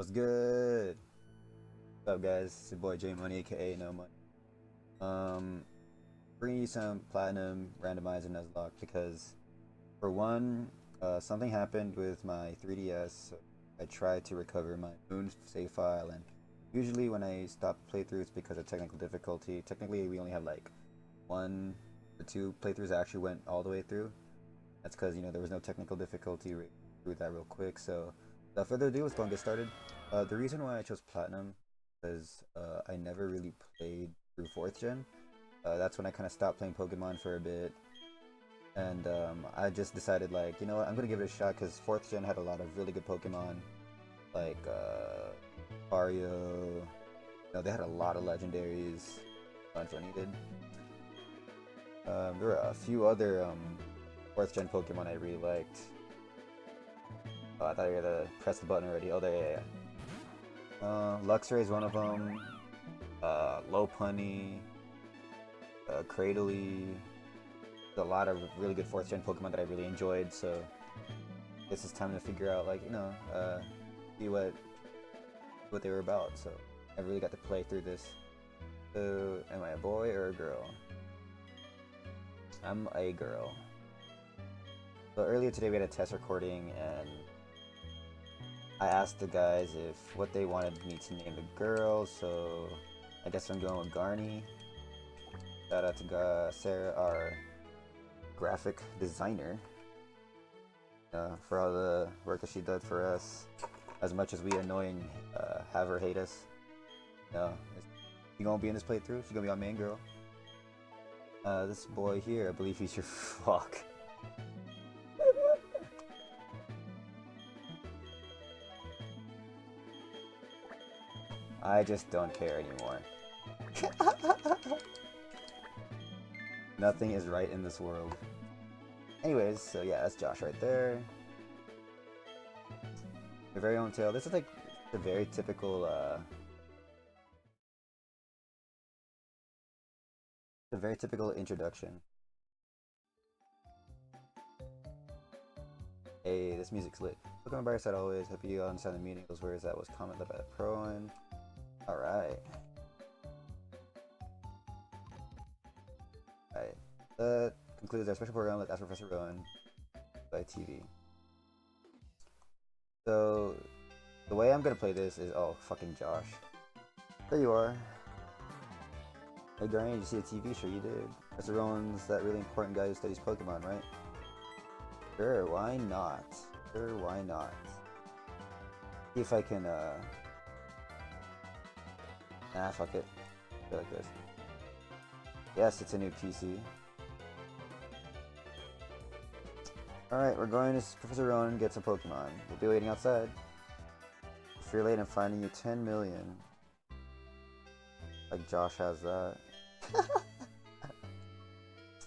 What's good? What's up, guys? It's your boy J Money, aka No Money. Um, bringing you some platinum randomizer Nuzlocke because, for one, something happened with my 3DS. So I tried to recover my Moon save file, and usually when I stop playthroughs it's because of technical difficulty. Technically, we only have like one or two playthroughs that actually went all the way through. That's because there was no technical difficulty through that real quick. So, without further ado, let's go and get started. The reason why I chose Platinum is I never really played through 4th gen. That's when I kind of stopped playing Pokemon for a bit. And I just decided, like, you know what, I'm going to give it a shot because 4th gen had a lot of really good Pokemon. Like, Mario. They had a lot of legendaries. Bunch I needed. There were a few other 4th gen Pokemon I really liked. Oh, I thought you were going to press the button already. Oh, there, yeah. Luxray is one of them. Lopunny, Cradily. There's a lot of really good 4th gen Pokemon that I really enjoyed, so I guess it's time to figure out, like, see what they were about. So I really got to play through this. So, am I a boy or a girl? I'm a girl. So earlier today we had a test recording, and I asked the guys what they wanted me to name the girl, so I guess I'm going with Garny. Shout out to Sarah, our graphic designer, for all the work that she did for us. As much as we annoying have her hate us, she gonna be in this playthrough. She's gonna be our main girl. This boy here, I believe he's your fuck. I just don't care anymore. Nothing is right in this world. Anyways, so yeah, that's Josh right there. Your very own tale. This is like a very typical, introduction. Hey, this music's lit. Pokemon by your side always. Hope you understand the meaning of those words. That was commented by Proin. Alright. Alright. That concludes our special program. Let's ask Professor Rowan by TV. So, the way I'm gonna play this is, oh, fucking Josh. There you are. Hey, Garny, did you see the TV? Sure you did. Professor Rowan's that really important guy who studies Pokemon, right? Sure, why not? Sure, why not? See if I can, nah, fuck it. I feel like this. Yes, it's a new PC. Alright, we're going to Professor Rowan and get some Pokemon. We'll be waiting outside. If you're late, I'm finding you 10 million. Like Josh has that.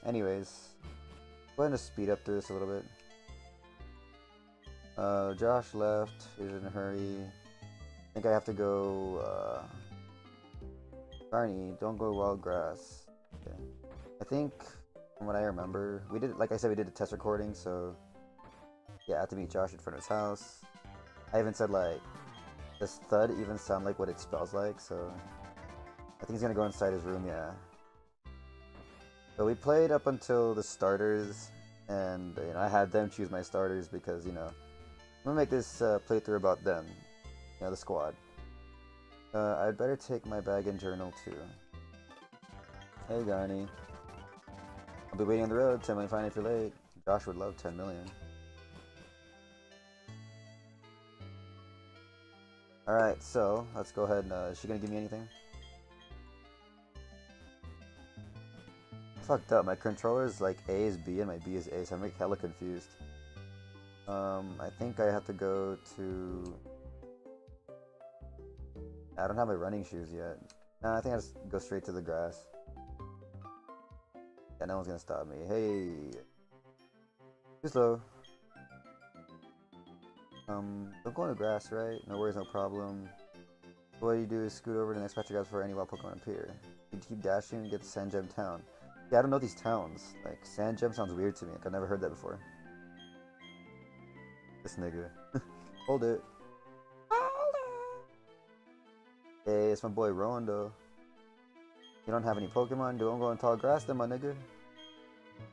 Anyways, go ahead and speed up through this a little bit. Josh left. He's in a hurry. I think I have to go, Barney, don't go wild grass. Okay. I think, from what I remember, we did, like I said, we did a test recording, so yeah, I have to meet Josh in front of his house. I even said, like, does thud even sound like what it spells like? So I think he's gonna go inside his room, yeah. So we played up until the starters, and I had them choose my starters because I'm gonna make this playthrough about them, the squad. I'd better take my bag and journal too. Hey, Garny. I'll be waiting on the road. 10 million fine if you're late. Josh would love 10 million. Alright, so let's go ahead and, is she gonna give me anything? Fucked up. My controller is like A is B and my B is A, so I'm like hella confused. I think I have to go to... I don't have my running shoes yet. Nah, I think I just go straight to the grass. Yeah, no one's gonna stop me. Hey! Too slow. Don't go in the grass, right? No worries, no problem. What you do is scoot over to the next patch of grass before any wild Pokemon appear. You keep dashing and get to Sand Gem Town. Yeah, I don't know these towns. Like, Sand Gem sounds weird to me. Like, I've never heard that before. This nigga. Hold it. Hold it! Hey, it's my boy Rondo. You don't have any Pokemon? Don't go in tall grass then, my nigga.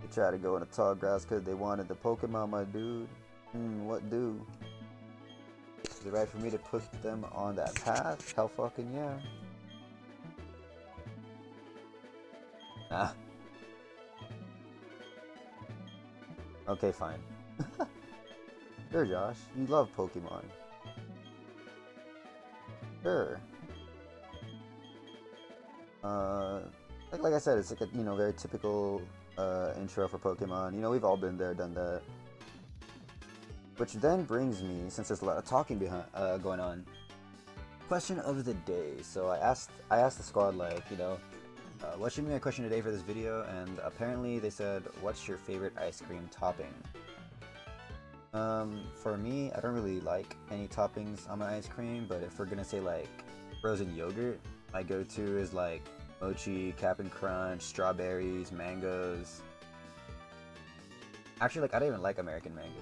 They tried to go into tall grass because they wanted the Pokemon, my dude. What do? Is it right for me to put them on that path? Hell fucking yeah. Nah. Okay, fine. Sure, Josh. You love Pokemon. Sure. Like I said, it's like a very typical intro for Pokemon. We've all been there, done that. Which then brings me, since there's a lot of talking behind going on, question of the day. So I asked the squad, like, what should be my question today for this video, and apparently they said, what's your favorite ice cream topping? For me, I don't really like any toppings on my ice cream, but if we're gonna say like frozen yogurt, my go-to is like mochi, Cap'n Crunch, strawberries, mangoes. Actually, like, I don't even like American mango,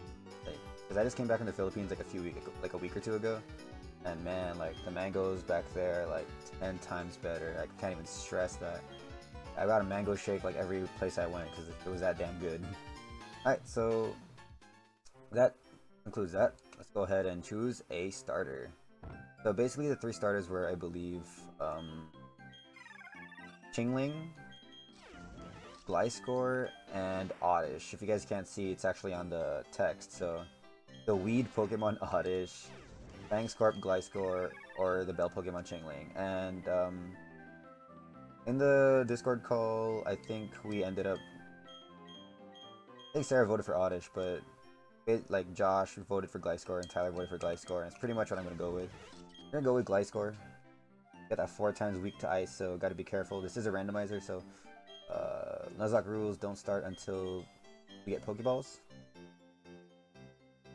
because I just came back from the Philippines like a week or two ago, and man, like the mangoes back there like 10 times better. I can't even stress that. I got a mango shake like every place I went because it was that damn good. Alright, so that concludes that. Let's go ahead and choose a starter. So basically the three starters were, I believe, Chingling, Gliscor, and Oddish. If you guys can't see, it's actually on the text. So the weed Pokemon Oddish, Fangscorp Gliscor, or the Bell Pokemon Chingling. And in the Discord call, I think we ended up, I think Sarah voted for Oddish, but like Josh voted for Gliscor and Tyler voted for Gliscor, and it's pretty much what I'm gonna go with. I'm gonna go with Gliscor. Got that 4 times weak to ice, so gotta be careful. This is a randomizer, so Nuzlocke rules don't start until we get Pokeballs.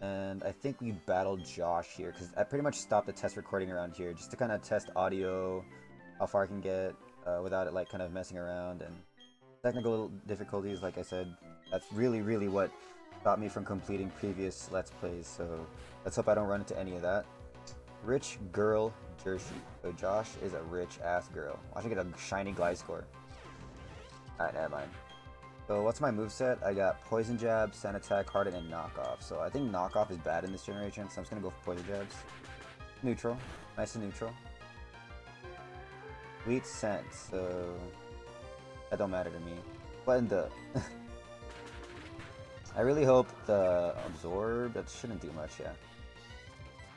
And I think we battled Josh here, because I pretty much stopped the test recording around here, just to kind of test audio, how far I can get, without it like kind of messing around, and technical difficulties, like I said, that's really what stopped me from completing previous Let's Plays, so let's hope I don't run into any of that. Rich girl jersey. So Josh is a rich ass girl. Watch me get a shiny Gliscor. Alright, never mind. So what's my moveset? I got Poison Jab, Sand Attack, Harden, and Knockoff. So I think Knockoff is bad in this generation, so I'm just gonna go for Poison Jabs. Neutral. Nice and neutral. Sweet Scent, so that don't matter to me. But in the I really hope the Absorb, that shouldn't do much, yeah.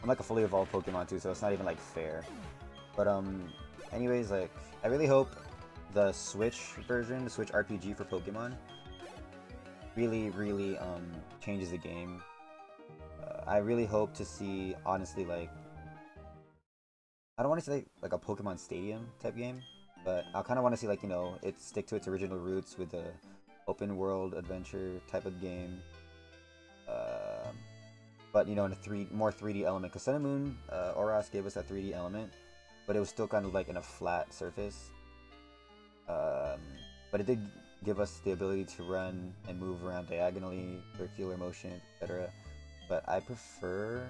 I'm like a fully evolved Pokemon too, so it's not even like fair. But anyways, like, I really hope the Switch version, the Switch RPG for Pokemon, really changes the game. I really hope to see, honestly, like, I don't want to say like a Pokemon Stadium type game, but I kind of want to see, like, it stick to its original roots with the open world adventure type of game. But in a more 3D element, because Sun and Moon, Oras gave us that 3D element, but it was still kind of like in a flat surface. But it did give us the ability to run and move around diagonally, circular motion, etc. But I prefer,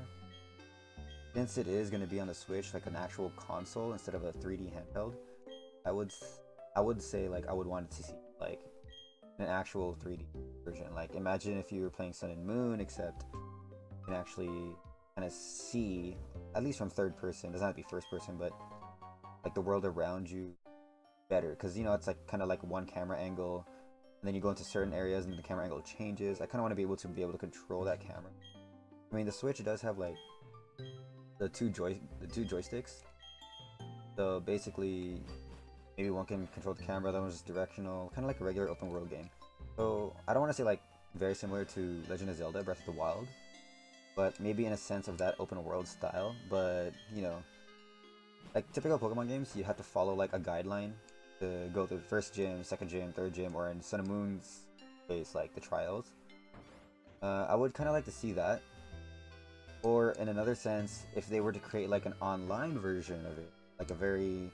since it is going to be on the Switch, like an actual console instead of a 3D handheld, I would say, like, I would want to see like an actual 3D version. Like, imagine if you were playing Sun and Moon, except you can actually kind of see, at least from third person, doesn't have to be first person, but like the world around you better, because it's like kind of like one camera angle, and then you go into certain areas and the camera angle changes. I kind of want to be able to control that camera. I mean, the Switch does have like the two joysticks, so basically maybe one can control the camera, the other one's just directional, kind of like a regular open world game. So I don't want to say like very similar to Legend of Zelda Breath of the Wild, but maybe in a sense of that open world style. But like typical Pokemon games, you have to follow like a guideline to go to the first gym, second gym, third gym, or in Sun and Moon's case, like the trials. I would kind of like to see that. Or in another sense, if they were to create like an online version of it, like a very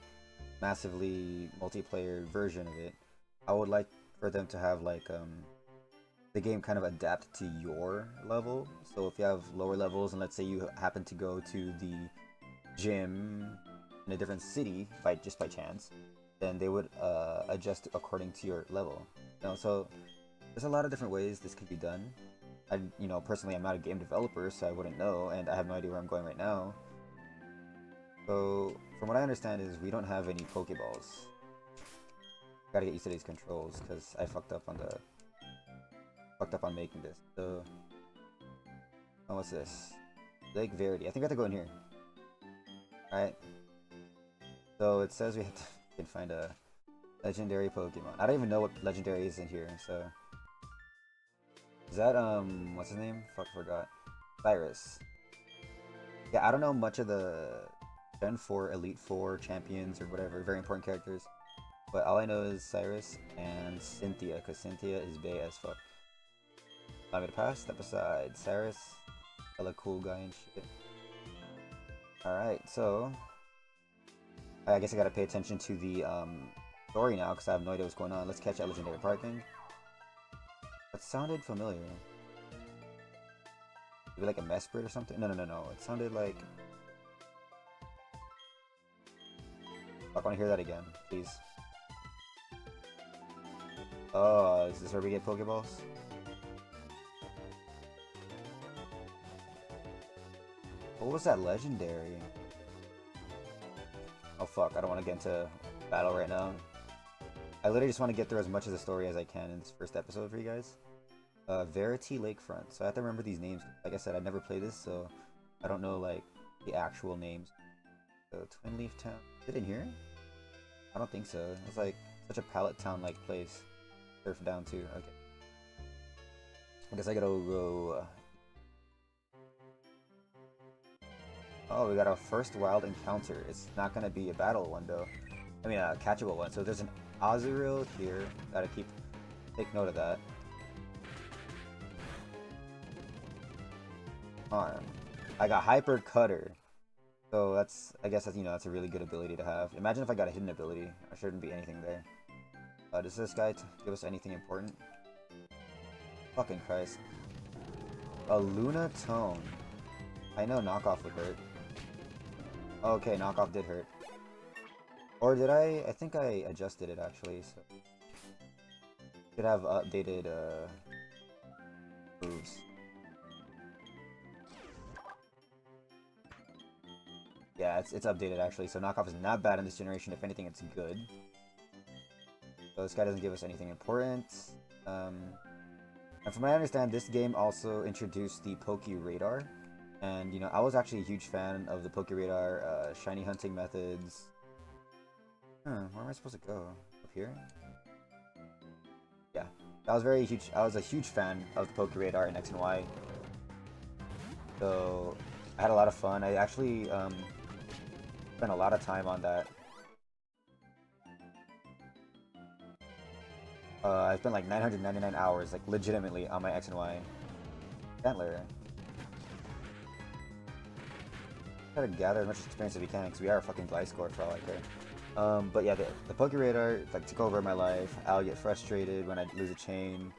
massively multiplayer version of it, I would like for them to have like the game kind of adapt to your level. So if you have lower levels, and let's say you happen to go to the gym in a different city just by chance, then they would adjust according to your level. You know, so there's a lot of different ways this could be done. Personally, I'm not a game developer, so I wouldn't know, and I have no idea where I'm going right now. So, from what I understand is we don't have any Pokeballs. Gotta get used to these controls, because I fucked up on making this. So, oh, what's this? Lake Verity. I think I have to go in here. Alright. So, it says we have to find a legendary Pokemon. I don't even know what legendary is in here, so... Is that, what's his name? Fuck, forgot. Cyrus. Yeah, I don't know much of the Gen 4, Elite 4 champions or whatever, very important characters. But all I know is Cyrus and Cynthia, because Cynthia is bae as fuck. Allow me to pass? Step aside. Cyrus, hella cool guy and shit. Alright, so... I guess I gotta pay attention to the, story now, because I have no idea what's going on. Let's catch that legendary parking. That sounded familiar. Maybe like a Mesprit or something? No. It sounded like... I want to hear that again, please. Oh, is this where we get Pokeballs? What was that legendary? Oh fuck, I don't want to get into battle right now. I literally just want to get through as much of the story as I can in this first episode for you guys. Verity Lakefront. So I have to remember these names. Like I said, I never played this, so I don't know like the actual names. So Twin Leaf Town. Is it in here? I don't think so. It's like such a pallet town like place. Surf down to. Okay. I guess I gotta go. Oh, we got our first wild encounter. It's not gonna be a battle one though. I mean, a catchable one. So there's an Azurill here. Gotta take note of that. I got Hyper Cutter. So I guess that's a really good ability to have. Imagine if I got a hidden ability. There shouldn't be anything there. Does this guy give us anything important? Fucking Christ. A Luna Tone. I know knockoff would hurt. Okay, knockoff did hurt. Or did I? I think I adjusted it actually. So should have updated moves. Yeah, it's updated actually, so knockoff is not bad in this generation. If anything, it's good. So this guy doesn't give us anything important. And from what I understand, this game also introduced the Poke Radar. And, I was actually a huge fan of the Poke Radar shiny hunting methods. Where am I supposed to go? Up here? Yeah, I was a huge fan of the Poke Radar in X and Y. So I had a lot of fun. I actually spent a lot of time on that. I spent like 999 hours, like legitimately, on my X and Y. Gentler. Try to gather as much experience as we can, because we are a fucking Gliscor for all I care. But yeah, the Poke Radar like took over my life. I'll get frustrated when I lose a chain.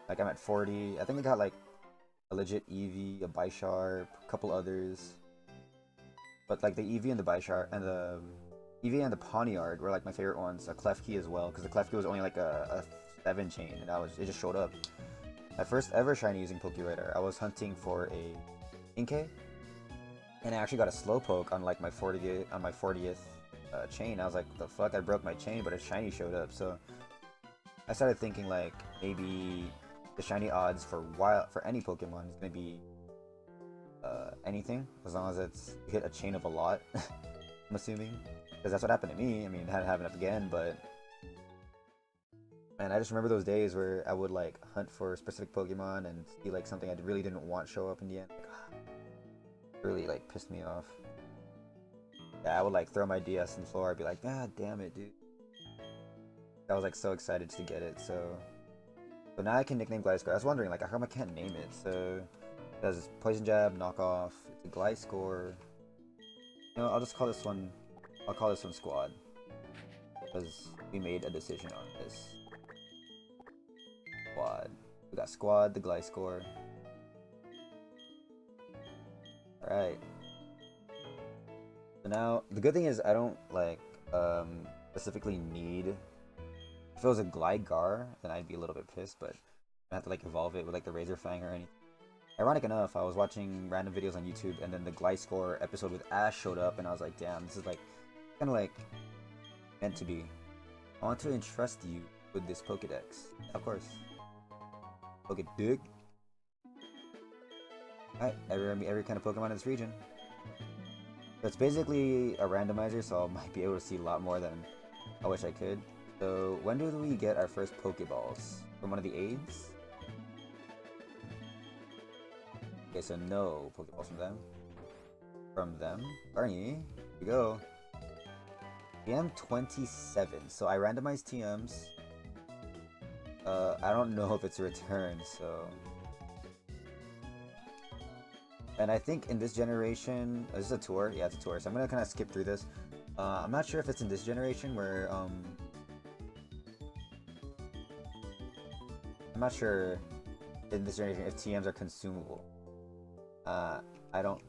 Like I'm at 40. I think I got like a legit Eevee, a Bisharp, a couple others. But like the Eevee and the Bisharp and the Eevee and the Pawniard were like my favorite ones. A Klefki as well, because the Klefki was only like a 7 chain, and it just showed up. My first ever shiny using Poke Radar, I was hunting for a Inkay, and I actually got a Slowpoke on like my 40th chain. I was like, the fuck, I broke my chain, but a shiny showed up. So I started thinking like maybe the shiny odds for any Pokemon is gonna be anything, as long as you hit a chain of a lot. I'm assuming, because that's what happened to me. I mean, it hadn't happened again, but man, I just remember those days where I would like hunt for a specific Pokemon and see like something I really didn't want show up in the end. Like, it really like pissed me off. Yeah, I would like throw my DS on the floor. I'd be like, God damn it, dude. I was like so excited to get it. So now I can nickname Gliscor. I was wondering like how come I can't name it. So it does Poison Jab, Knockoff. It's a Gliscor. I'll just call this one. I'll call this one Squad, because we made a decision on this. Squad. We got Squad, the Gliscor. Alright. So now the good thing is I don't like specifically need. If it was a Gligar, then I'd be a little bit pissed, but I have to like evolve it with like the Razor Fang or anything. Ironic enough, I was watching random videos on YouTube, and then the Gliscor episode with Ash showed up, and I was like, damn, this is like kind of like meant to be. I want to entrust you with this Pokedex. Of course. Pokedex. Alright, every kind of Pokemon in this region. So it's basically a randomizer, so I might be able to see a lot more than I wish I could. So when do we get our first Pokeballs? From one of the aids? Okay, so no Pokeballs from them. From them. Barney, here we go. TM27. So I randomized TMs. I don't know if it's a return, so... And I think in this generation... this is a tour? Yeah, it's a tour. So I'm gonna kind of skip through this. I'm not sure if it's in this generation where... I'm not sure in this generation if TMs are consumable. I don't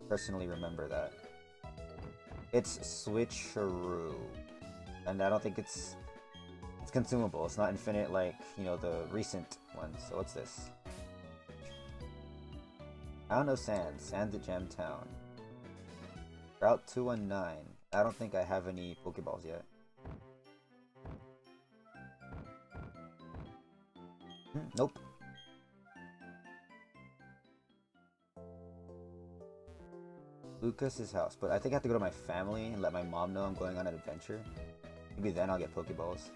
personally remember that. It's switcheroo, and I don't think it's consumable. It's not infinite like, you know, the recent ones. So what's this? Town of Sand, Sand at Gem Town. Route 219. I don't think I have any Pokeballs yet. Nope. Lucas's house, but I think I have to go to my family and let my mom know I'm going on an adventure. Maybe then I'll get Pokeballs.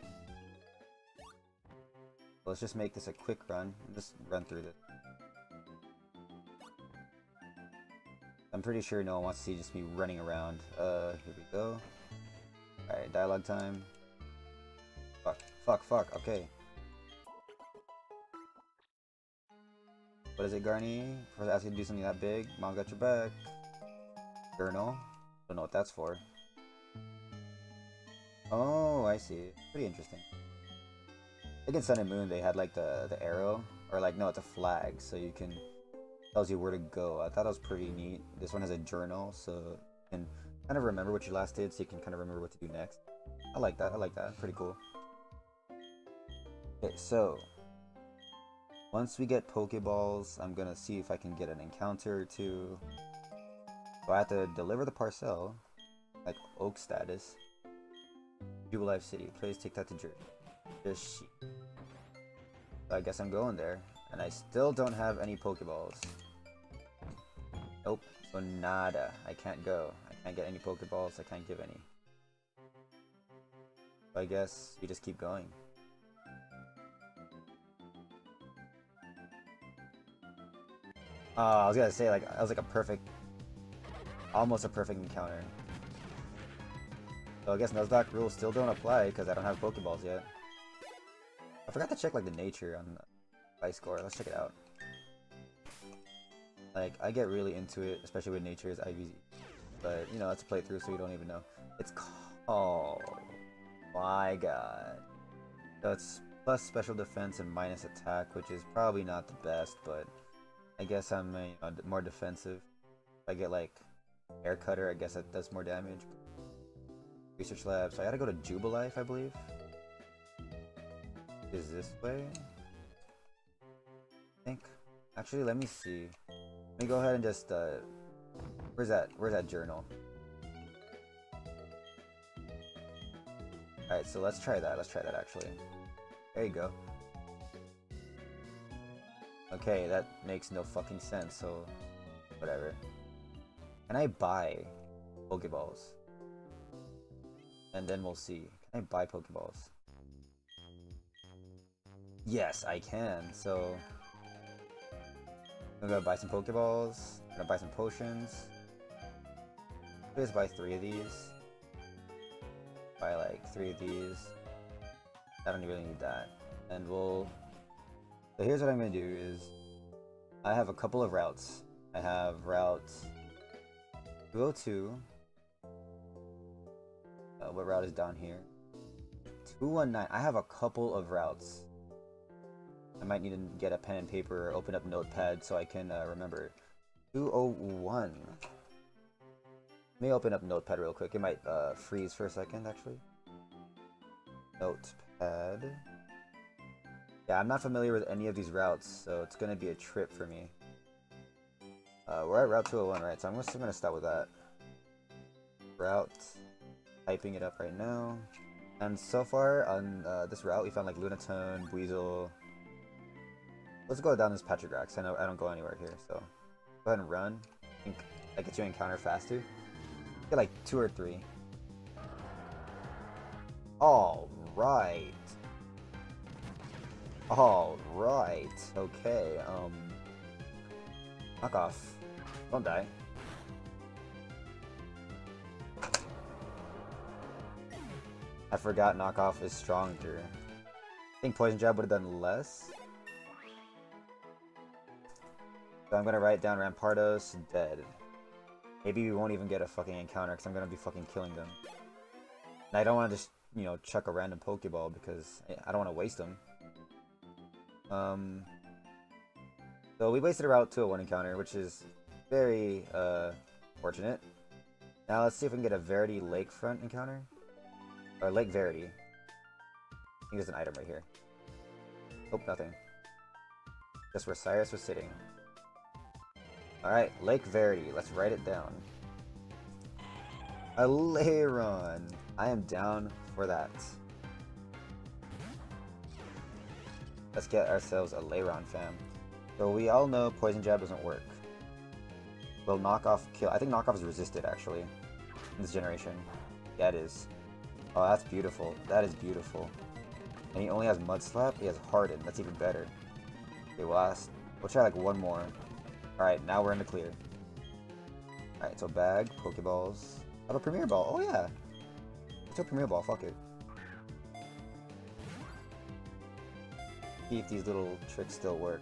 Let's just make this a quick run. Just run through this. I'm pretty sure no one wants to see just me running around. Here we go. Alright, dialogue time. Fuck, okay. What is it, Garny? For asking to do something that big? Mom got your back. Journal? Don't know what that's for. Oh, I see. Pretty interesting. I think in Sun and Moon they had like the arrow, or like no, it's a flag, so you can tells you where to go. I thought that was pretty neat. This one has a journal, so you can kind of remember what you last did, so you can kind of remember what to do next. I like that. I like that. Pretty cool. Okay, so once we get Pokeballs, I'm gonna see if I can get an encounter or two. So I have to deliver the parcel, like Oak status. Jubilife City. Please take that to Jersey. So I guess I'm going there, and I still don't have any Pokeballs. Nope. So nada. I can't go. I can't get any Pokeballs. I can't give any. So I guess we just keep going. I was gonna say, like, that was like a perfect, almost a perfect encounter. So I guess Nuzlocke rules still don't apply because I don't have Pokeballs yet. I forgot to check like the nature on Gliscor. Let's check it out. Like, I get really into it, especially with nature's IVZ. But you know, it's a playthrough, so you don't even know. It's called. My God. So it's plus special defense and minus attack, which is probably not the best, but I guess I'm more defensive. If I get like air cutter, I guess that does more damage. Research lab. So I gotta go to Jubilife, I believe. Is this way? I think. Actually, let me see. Let me go ahead and just where's that journal? Alright, so let's try that. Let's try that actually. There you go. Okay, that makes no fucking sense, so whatever. Can I buy Pokeballs? And then we'll see. Can I buy Pokeballs? Yes, I can. So I'm gonna buy some Pokeballs. I'm gonna buy some potions. Just buy 3 of these. Buy like 3 of these. I don't really need that. And we'll. So here's what I'm gonna do is I have a couple of routes. I have route 202. What route is down here? 219. I have a couple of routes. I might need to get a pen and paper or open up Notepad so I can remember. 201. Let me open up Notepad real quick. It might freeze for a second, actually. Notepad. Yeah, I'm not familiar with any of these routes, so it's gonna be a trip for me. We're at Route 201, right? So I'm just gonna start with that. Route. Typing it up right now. And so far on this route, we found like Lunatone, Weasel. Let's go down this patch of grass. I know I don't go anywhere here, so go ahead and run. I think that gets you an encounter faster. Get like 2 or 3. All right. All right. Okay. Knock off. Don't die. I forgot knockoff is stronger. I think poison jab would have done less. So I'm gonna write down Rampardos dead. Maybe we won't even get a fucking encounter because I'm gonna be fucking killing them. And I don't want to just, you know, chuck a random Pokeball because I don't want to waste them. So we wasted a Route 201 encounter, which is very fortunate. Now let's see if we can get a Verity Lakefront encounter. Or Lake Verity. I think there's an item right here. Oh, nothing. Just where Cyrus was sitting. Alright, Lake Verity. Let's write it down. A Lairon. I am down for that. Let's get ourselves a Lairon, fam. So we all know Poison Jab doesn't work. Will Knockoff kill? I think Knockoff is resisted, actually. In this generation. Yeah, it is. Oh, that's beautiful. That is beautiful. And he only has Mud Slap. He has Harden. That's even better. Okay, we'll try like one more. Alright, now we're in the clear. Alright, so bag, Pokeballs. I have a Premier Ball. Oh yeah. It's a Premier Ball. Fuck it. See if these little tricks still work.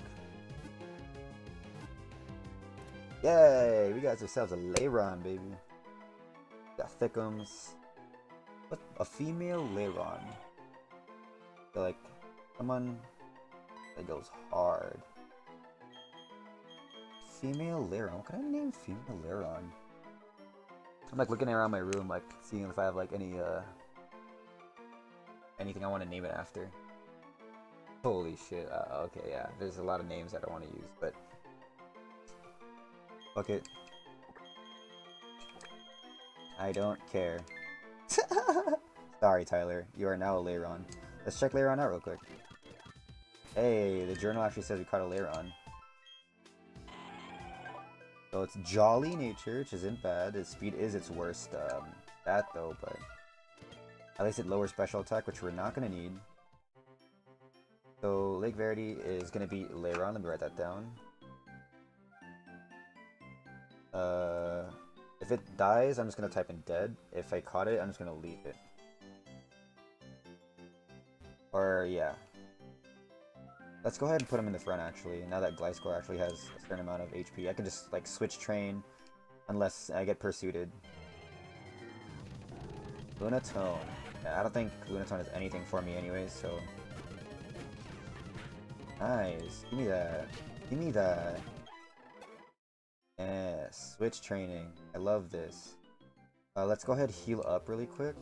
Yay! We got ourselves a Lairon, baby. Got Thickums. What? A female Lairon. So like, someone that goes hard. Female Lairon. What can I name female Lairon? I'm like looking around my room, like seeing if I have like any anything I want to name it after. Holy shit. Okay, yeah. There's a lot of names I don't want to use, but fuck it. I don't care. Sorry, Tyler. You are now a Lairon. Let's check Lairon out real quick. Hey, the journal actually says we caught a Lairon. So it's jolly nature, which isn't bad. Its speed is its worst stat though, but at least it lowers special attack, which we're not gonna need. So Lake Verity is gonna be Lairon. Let me write that down. If it dies, I'm just gonna type in dead. If I caught it, I'm just gonna leave it. Or yeah. Let's go ahead and put him in the front actually. Now that Gliscor actually has a certain amount of HP, I can just like switch train unless I get pursued. Lunatone. Yeah, I don't think Lunatone has anything for me anyways, so. Nice. Give me that. Give me that. Yes. Switch training. I love this. Let's go ahead and heal up really quick.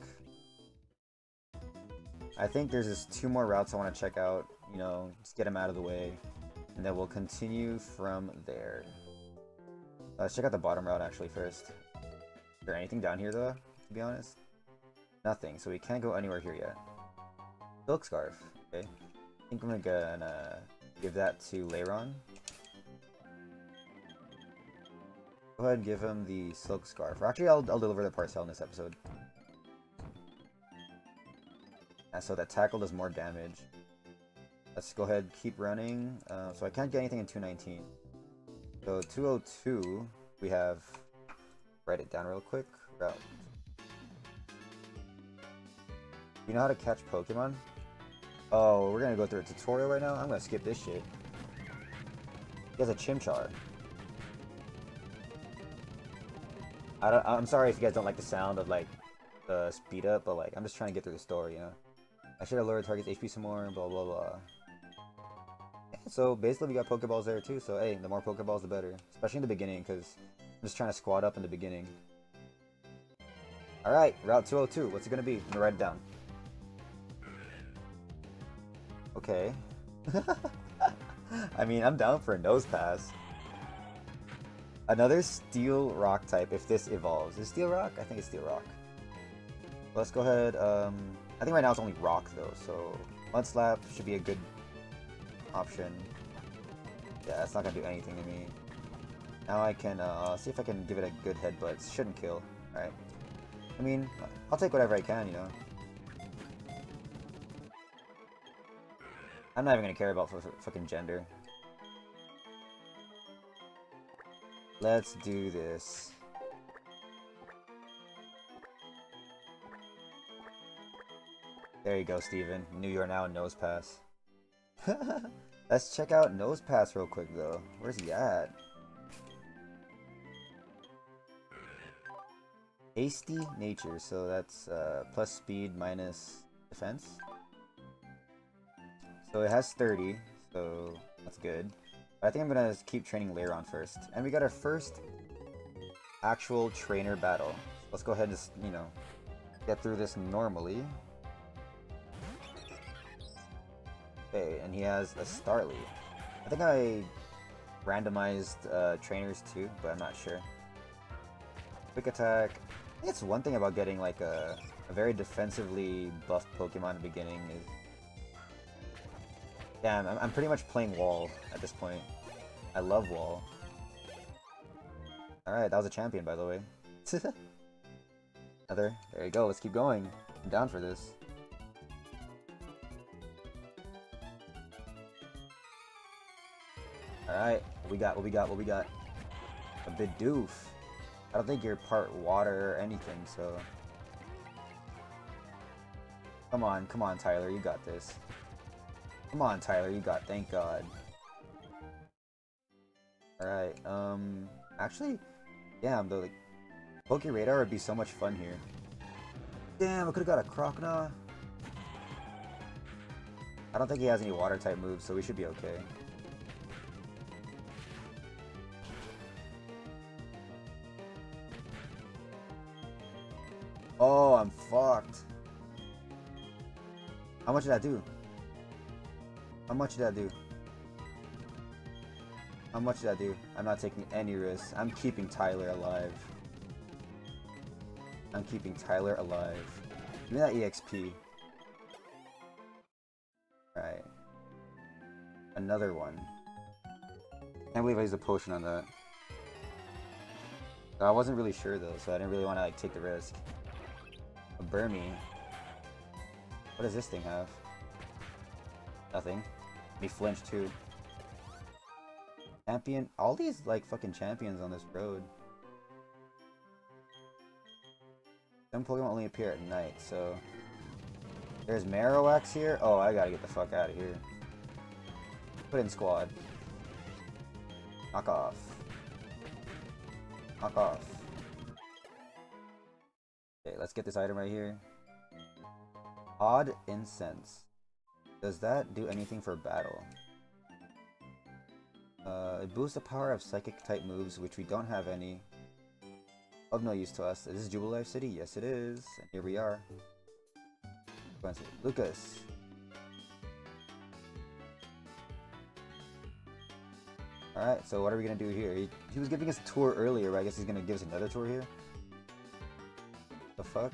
I think there's just 2 more routes I want to check out. You know, just get them out of the way. And then we'll continue from there. Let's check out the bottom route actually first. Is there anything down here though, to be honest? Nothing, so we can't go anywhere here yet. Silk Scarf, okay. I think I'm gonna give that to Lairon. Go ahead and give him the Silk Scarf. Or actually, I'll deliver the Parcel in this episode. So that tackle does more damage. Let's go ahead and keep running. So I can't get anything in 219. So 202, we have, write it down real quick, route. You know how to catch Pokemon? Oh, we're gonna go through a tutorial right now? I'm gonna skip this shit. He has a Chimchar. I'm sorry if you guys don't like the sound of like the speed up, but like I'm just trying to get through the story, you know? I should have lowered target's HP some more, blah blah blah. Yeah, so basically we got Pokeballs there too, so hey, the more Pokeballs the better. Especially in the beginning, because I'm just trying to squat up in the beginning. Alright, Route 202. What's it gonna be? I'm gonna write it down. Okay. I mean, I'm down for a nose pass. Another steel rock type if this evolves. Is it steel rock? I think it's steel rock. Let's go ahead. I think right now it's only rock though, so Mud Slap should be a good option. Yeah, it's not gonna do anything to me. Now I can see if I can give it a good headbutt. It shouldn't kill. Alright. I mean, I'll take whatever I can, you know. I'm not even gonna care about fucking gender. Let's do this. There you go, Steven. Knew you are now a nose pass. Let's check out nose pass real quick though. Where's he at? Hasty nature, so that's plus speed minus defense. So it has 30, so that's good. But I think I'm gonna keep training Leiron first. And we got our first actual trainer battle. Let's go ahead and just, you know, get through this normally. Okay, and he has a Starly. I think I randomized trainers too, but I'm not sure. Quick attack. I think it's one thing about getting like a very defensively buffed Pokemon in the beginning is... Damn, I'm pretty much playing Wall at this point. I love Wall. Alright, that was a champion by the way. There you go, let's keep going. I'm down for this. Alright, what we got? A Bidoof. I don't think you're part water or anything, so... Come on, Tyler, you got this. Come on, Tyler, you got, thank God. Alright, actually, damn, the, like, Poke Radar would be so much fun here. Damn, I could've got a Crocna. I don't think he has any water type moves, so we should be okay. Oh, I'm fucked. How much did that do? How much did that do? How much did that do? I'm not taking any risks. I'm keeping Tyler alive. I'm keeping Tyler alive. Give me that EXP. Right. Another one. Can't believe I used a potion on that. I wasn't really sure though, so I didn't really want to like take the risk. A Burmy. What does this thing have? Nothing. Me flinch too. Champion. All these like fucking champions on this road. Some Pokemon only appear at night, so... There's Marowak here? Oh, I gotta get the fuck out of here. Put in squad. Knock off. Knock off. Okay, let's get this item right here. Odd Incense. Does that do anything for battle? It boosts the power of psychic type moves, which we don't have any. Of no use to us. Is this Jubilife City? Yes it is. And here we are. Lucas. Alright, so what are we gonna do here? He was giving us a tour earlier, but I guess he's gonna give us another tour here? The fuck?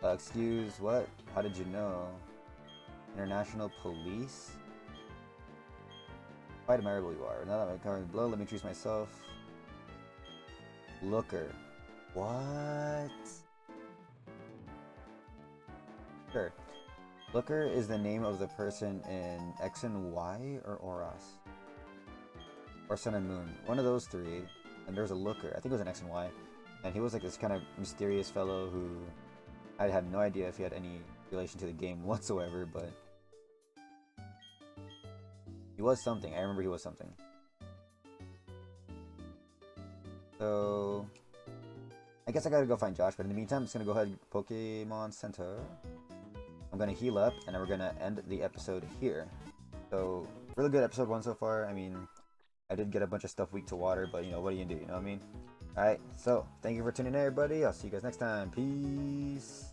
Excuse, what? How did you know? International Police? Quite admirable you are. Now that I'm covering blow, let me introduce myself. Looker. What? Sure. Looker is the name of the person in X and Y or Oras? Or Sun and Moon. One of those three. And there's a Looker. I think it was an X and Y. And he was like this kind of mysterious fellow who... I had no idea if he had any relation to the game whatsoever, but... He was something. I remember he was something. So... I guess I gotta go find Josh, but in the meantime, I'm just gonna go ahead and Pokemon Center. I'm gonna heal up, and then we're gonna end the episode here. So, really good episode 1 so far. I mean, I did get a bunch of stuff weak to water, but you know, what do you do, you know what I mean? Alright, so thank you for tuning in, everybody. I'll see you guys next time. Peace.